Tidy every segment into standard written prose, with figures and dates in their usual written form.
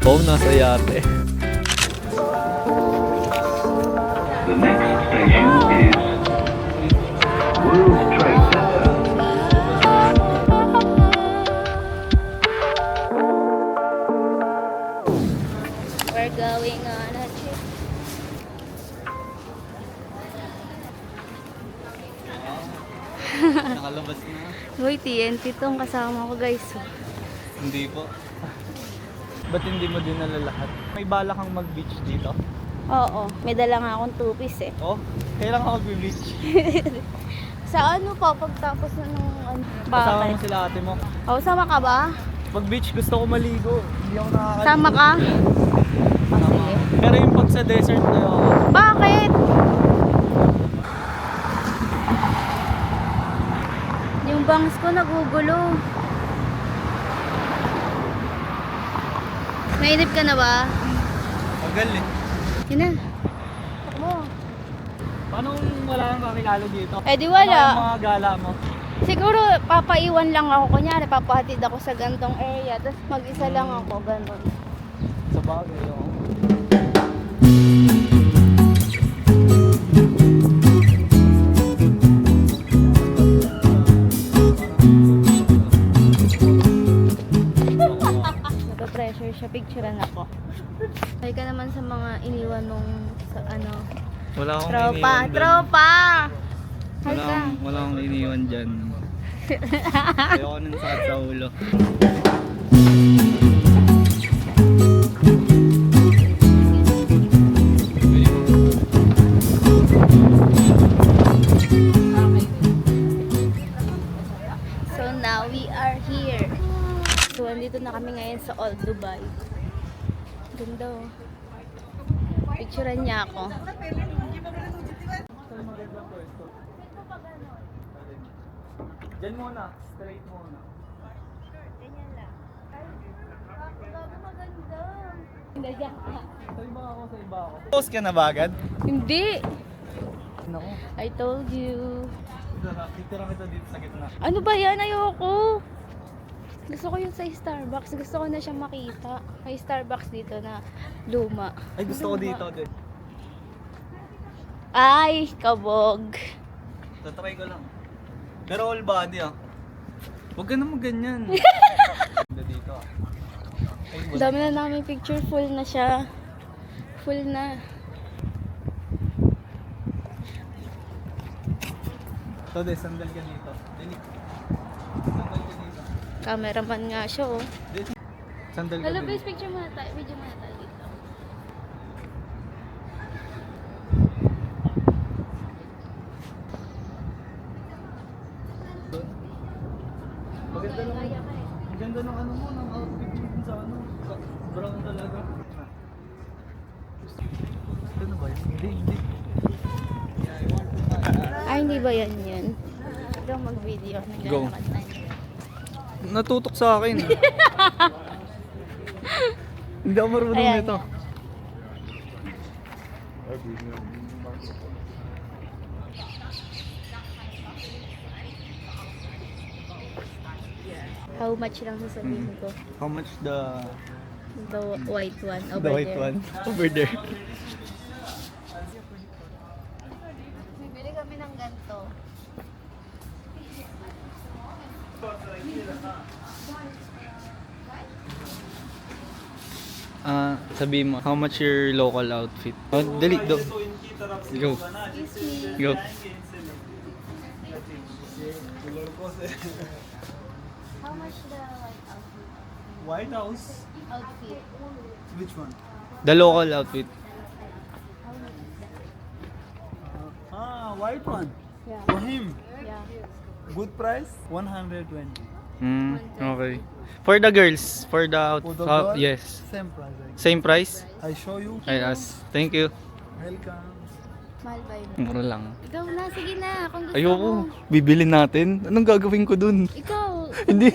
Oh, nasa yate. The next station is World Trade Center. We're going on a trip. Nakalabas na. Hoy, TNT tong kasama ko guys. Hindi po. Ba't hindi mo dinala lahat? May bala kang mag-beach dito? Oo, may dala nga akong two-piece eh. Oh, kailan ka mag-beach? Sa ano pa, pagtapos na nung ano, Kasama mo bakit? sila ate mo. Oh, sama ka ba? Pag-beach gusto ko maligo. Hindi ako nakakaligo. Sama ka? Oh, Sama. sige. Pero yung pag sa desert na yun. Bakit? Yung bangs ko nagugulo. Mainip ka na ba? Magal eh. Yun na. Takbo. Paano kung wala kang kakilala dito? Eh di Ano wala. ang mga gala mo? Siguro papaiwan lang ako. Kunyari papahatid ako sa gantong area. Tapos mag-isa lang ako. Ganon. Sa bagay, oo. Nagpa-pressure siya. Picturean ako. Ay ka naman sa mga iniwan mong sa ano. Wala akong Tropa. iniwan dun. Tropa! Hay ka. Wala akong iniwan dyan. Ayoko nang sakit sa ulo. So now we are here. So andito na kami ngayon sa Old Dubai. Ganda oh. Picturean niya ako. Diyan muna, straight muna. Ganyan lang. Ay, maganda. Ganyan ka. Sa iba ako, sa iba ako. Post ka na ba agad? Hindi. Naku. I told you. Titira kita dito sa gitna. Ano ba yan? Ayoko. Gusto ko yung sa Starbucks. Gusto ko na siya makita. May Starbucks dito na luma. Ay, gusto ko dito din. Ay, kabog. Tatry ko lang. Pero all body ah. Huwag ka naman ganyan. Ganda dito ah. Ay, Ang dami na namin picture. Full na siya. Full na. Ito de, sandal ka dito. Dini. Sandal ka dito. Cameraman nga siya oh. Dini. Sandal ka Hello, dito. please picture muna tayo. Video muna tayo dito. Maganda naman. Kaya ka eh. Ang ganda ng ano mo, ng outfit mo dun sa ano. Brown talaga. Ito na ba yun? Hindi. Ay, hindi ba yan yun? Ito mag-video. Go. Naglalakad na yun. Natutok sa akin. Hindi ako marunong Ayan. nito. How much lang sasabihin ko? How much the The white one over the white there. one over there? Bibili kami ng ganito. Sabi mo, how much your local outfit? Oh, dali, do. Go. Excuse me. Go. How much the white outfit? White House. Outfit. Which one? The local outfit. How much is that? White one. Yeah. For him. Yeah. Good price. 120. Okay. For the girls, for the For the girl, yes. same price. Same price? I show you. I ask. Thank you. Welcome. Mahal ba yun? Mura lang. Ikaw na, sige na. Kung gusto Ayoko. mo. Bibili natin. Anong gagawin ko dun? Ikaw. Hindi.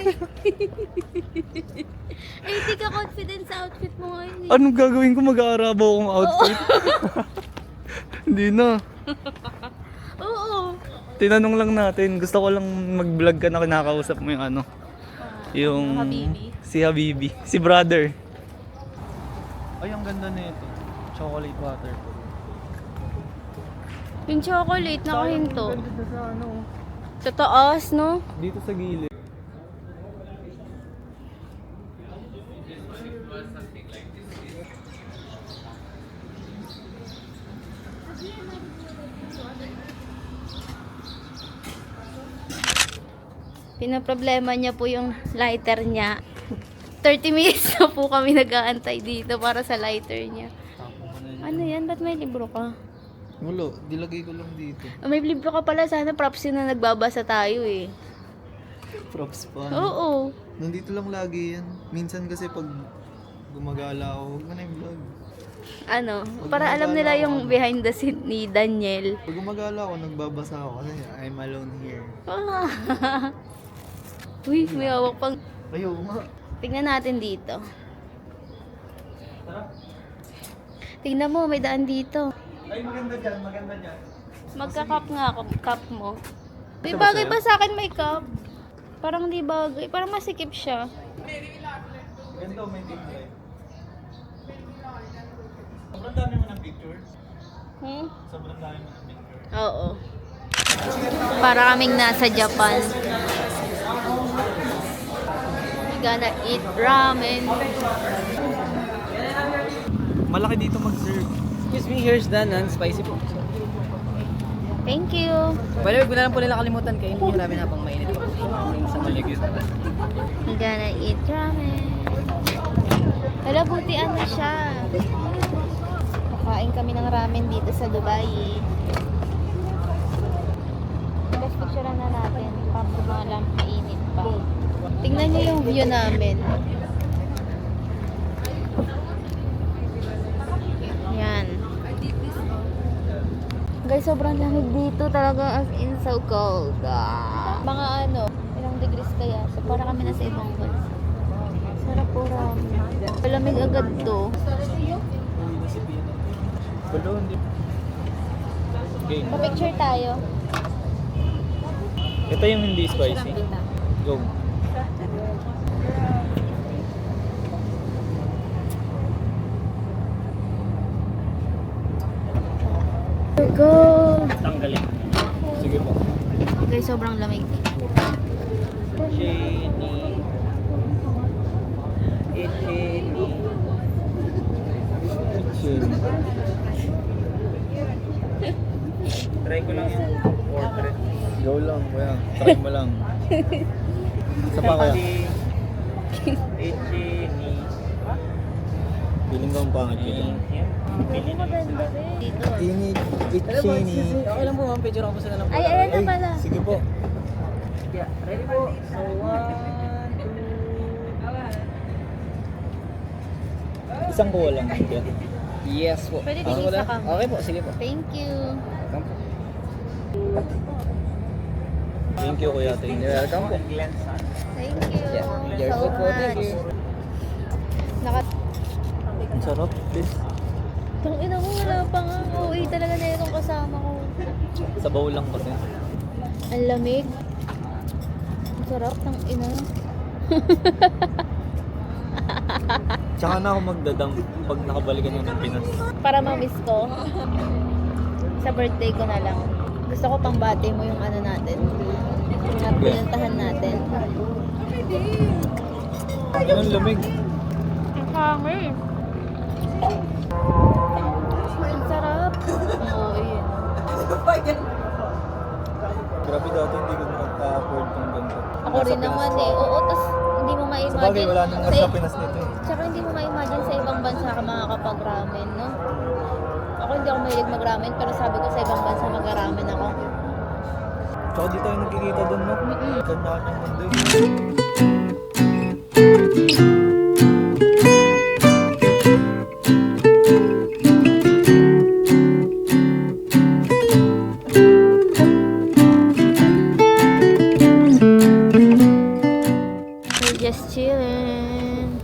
Eh, hindi ka confident sa outfit mo ngayon eh. Anong gagawin ko? Mag-aarabo akong outfit. Hindi na. Oo. Tinanong lang natin. Gusto ko lang mag-vlog ka na kinakausap mo yung ano. Yung Habibi. si Habibi. Si brother. Ay, ang ganda nito. Chocolate waterfall. Yung chocolate, nakahinto. Ang ganda sa ano. Sa taas, no? Dito sa gilid. Pinaproblema niya po yung lighter niya. 30 minutes na po kami nag-aantay dito para sa lighter niya. Ano yan? Ba't may libro ka? Wala, dilagay ko lang dito. May libro ka pala. Sana props yun na nagbabasa tayo eh. Props pa. Oo. Nandito lang lagi yan. Minsan kasi pag gumagala ako, huwag mo na yung vlog. Ano? Para alam nila yung behind the scene ni Daniel. Pag gumagala ako, nagbabasa ako kasi I'm alone here. Ah. Uy, may hawak pang... Ayaw nga. Tingnan natin dito. Tara. Tingnan mo, may daan dito. Ay, maganda dyan, maganda dyan. Magka-cup nga ako, cup mo. Di bagay ba sa akin may cup? Parang di bagay. Parang masikip siya. Ganito, may team drive. Sobrang dami mo ng pictures. Sobrang dami mo ng pictures. Oo. Para kaming nasa Japan. We gonna eat ramen. Malaki dito mag-serve. Excuse me, here's the non-spicy po. Thank you. By the way, kung na lang po nila kalimutan, kainin nyo namin habang mainit po. Sa maligid. We gonna eat ramen. Wala, buti ano siya. Kakain kami ng ramen dito sa Dubai. Best picture na natin. Para mga lang kainit pa. Tingnan niyo yung view namin. Yan. Guys, sobrang lamig dito talaga, as in so cold. Mga ano, ilang degrees kaya. So, para kami nasa ibang bansa. Sarap po ramen. Malamig agad to. Balon, di. Okay. Pa-picture tayo. Ito yung hindi spicy. Go. Go! Tanggalin. Sige po. Guys, sobrang lamig. Jenny. Jenny. Try ko lang yung portrait. Go lang, kuya. Try mo lang. Isa pa, kuya. Jenny. Feeling ko ang pangit dito. Maganda rin. Dito. Init. Okay lang po, ma'am. Picture ako po sila ng Ay, ayan na pala. Sige po. Yeah, ready po. So, 1, 2... Isang kuha lang. Kuya. Yes po. Pwede Ah, din wala? isa ka. Okay po, sige po. Thank you. Welcome po. Thank you, kuya. Thank you. You're welcome po. Thank you Yeah, your so food po. Thank much. you. Ang sarap, please. Tang ina mo, wala pa nga. OA talaga na itong kasama ko. Sabaw lang kasi. Ang lamig. Ang sarap, tang ina. Tsaka na ako magdadam pag nakabalikan na ng Pinas. Para ma-miss ko. Sa birthday ko na lang. Gusto ko pang bati mo yung ano natin. Yung pinuntahan natin. Ang lamig. Ang hangin. Ang sarap. Oo, yun. Grabe dati hindi ko makaka-afford ng ganito. Ako rin naman eh. Oo, tas hindi mo Sabagay, ma-imagine. wala nang mas sa Pinas nito eh. Tsaka hindi mo ma-imagine sa ibang bansa ka makakapag-ramen, no? Ako hindi ako mahilig mag-ramen, pero sabi ko sa ibang bansa mag-ramen ako. Tsaka di tayo nagkikita doon, no? Kanya-kanyang mundo eh. We're just chilling.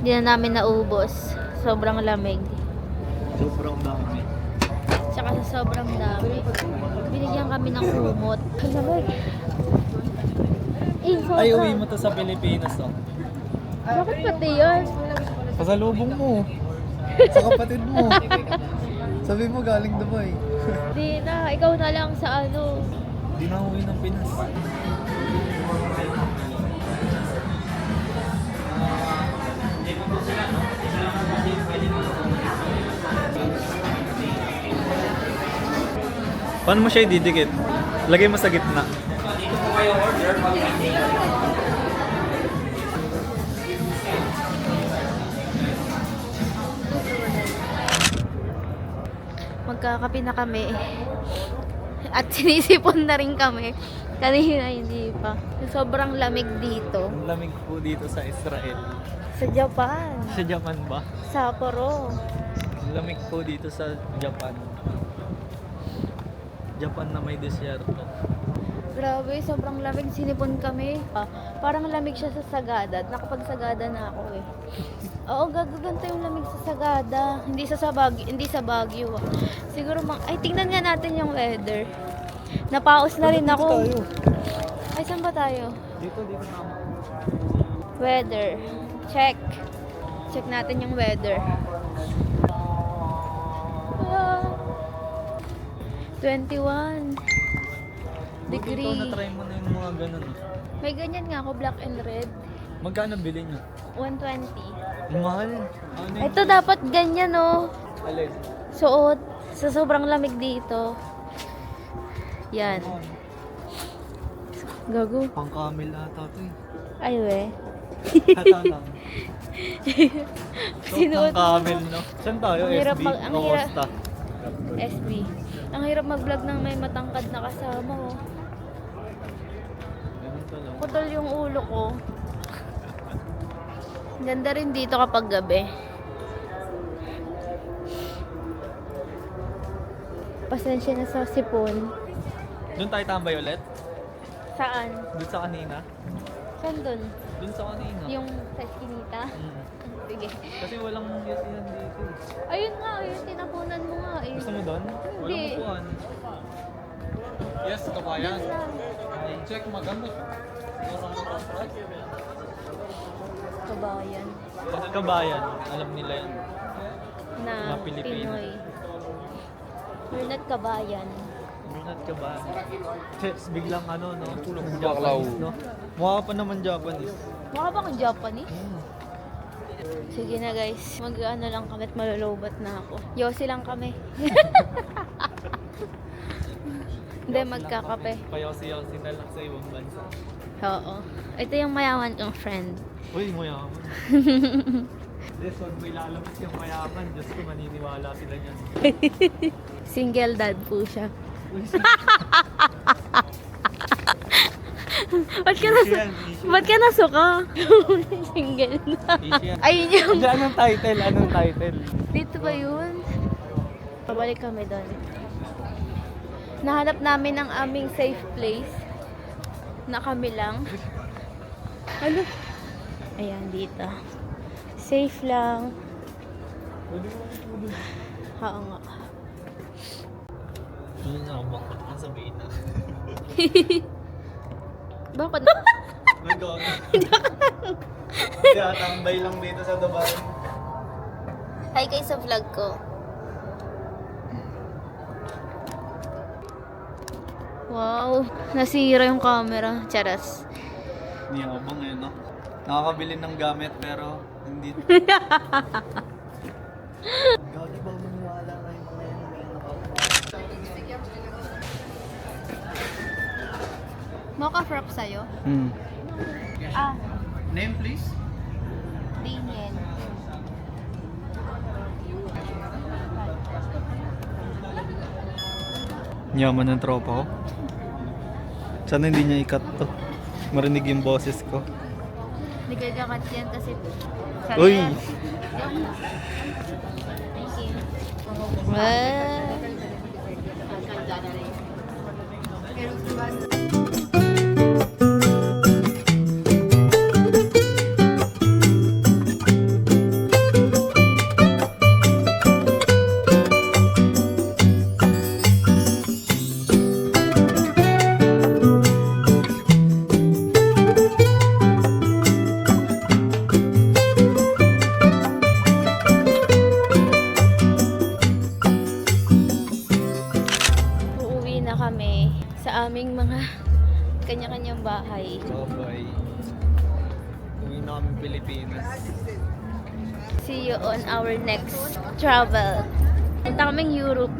Hindi na namin naubos. Sobrang lamig. Sobrang dami. Tsaka sa sobrang dami. Binigyan kami ng kumot. Ang lamig. Ay, uwi mo to sa Pilipinas, oh. Bakit pati yan? Pasalubong mo. Sa kapatid mo. Sabi mo galing Dubai. Di na, ikaw na lang sa ano. Di na uwi ng Pinas. Paano mo siya ididikit? Lagay mo sa gitna. Magkakape na kami. At sinisipon na rin kami. Kanina hindi pa. Sobrang lamig dito. Ang lamig po dito sa Israel. Sa Japan. Sa Japan ba? Sapporo. Ang lamig po dito sa Japan. Japan na may desierto. Grabe, sobrang lamig. Sinipon kami. Parang lamig siya sa Sagada. Nakapagsagada na ako eh. Oo, gagaganta yung lamig sa Sagada. Hindi sa Baguio. Siguro ay tingnan nga natin yung weather. Napaos na rin ako. Ay, saan ba tayo? Dito na. Weather. Check. Check natin yung weather. Ah, 21 Ikaw degree. na-try mo na yung mga ganun. May ganyan nga ako, black and red. Magkano bili nyo? 120. Ang mahal. Ano yun? Ito dapat ganyan, oh. Alin? Suot. Sa sobrang lamig dito. Yan. Gago. Pang-camel ata ito eh. Ay, we. Ata lang. Sinuot Pang-camel, no? Saan tayo? Ang hirap SB ang o hirap. Costa? SB. Ang hirap mag-vlog ng may matangkad na kasama, oh. Ganun to lang. Putol yung ulo ko. Ganda rin dito kapag gabi. Pasensya na sa sipon. Doon tayo tambay ulit? Saan? Doon sa kanina? Saan dun? Doon sa kanina. Yung sa eskinita? Mm. Sige. Kasi walang yes yan dito. Ayun nga, ayun. Tinapunan mo nga eh. Gusto mo doon? Walang Hindi. upuan. Yes, kabayan. Doon lang. Check magamit. Kabayan. Kabayan. Alam nila yan. Na Mga Pilipino. Pinoy. We're not kabayan. Brunat ka ba? Chefs, biglang ano, no? Japanese, no? Mukha ka pa naman Japanese. Mukha ba akong Japanese? Sige na guys, mag-ano lang kami at malulubat na ako. Yossi lang kami. Hindi, magkakape. Payosi-yosi na lang sa ibang bansa. Oo. Ito yung mayaman kong friend. Uy, mayaman. This one, may lalabas yung mayaman. Diyos ko, maniniwala sila niyan. Single dad po siya. Ba't ka nasuka? Single na. Easy yan. Ayun yung... Hindi, anong title? Anong title? Dito ba yun? Pabalik kami doon. Nahanap namin ang aming safe place. Na kami lang. Ano? Ayan, dito. Safe lang. Oo nga. Yun na, bakit ang sabihin na. Bakit? Nag-on. Kaya tambay lang dito sa Dubai. Hi guys sa vlog ko. Wow, nasira yung camera. Charas. Hindi ako ba ngayon, no? Nakakabili ng gamit pero hindi. Gagi ba maniwala kayo ngayon? Mocha frap sa'yo? Ah, Name please? Daniel. Yaman ng tropa ko. Sana hindi niya ikat to. Marinig yung boses ko. Hindi kayo kakat yan kasi... Uy! Thank you. Bye-bye. Bye-bye. Uwi na kami Pilipinas. See you on our next travel. Punta kaming Europe.